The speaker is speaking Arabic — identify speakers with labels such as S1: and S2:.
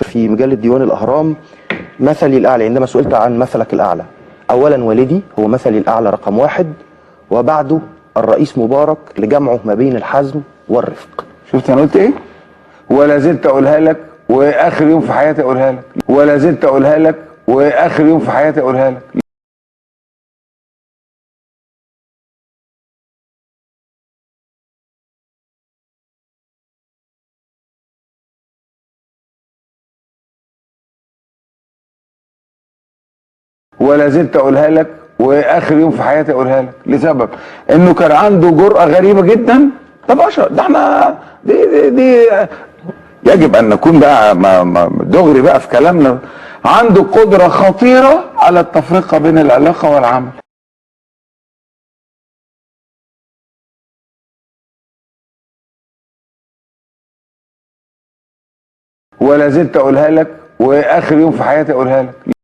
S1: في مجلة ديوان الأهرام مثلي الأعلى عندما سئلت عن مثلك الأعلى. أولا والدي هو مثلي الأعلى رقم واحد، وبعده الرئيس مبارك لجمعه ما بين الحزم والرفق.
S2: شفت أنا قلت إيه؟ ولا زلت أقولها لك وآخر يوم في حياتي أقولها لك، ولا زلت أقولها لك وآخر يوم في حياتي أقولها لك. ولا زلت أقولها لك وآخر يوم في حياتي أقولها لك، لسبب إنه كان عنده جرأة غريبة جدا. طب أشرف ده احنا دي يجب أن نكون بقى دغري بقى في كلامنا. عنده قدرة خطيرة على التفرقة بين العلاقة والعمل. ولا زلت أقولها لك وآخر يوم في حياتي أقولها لك.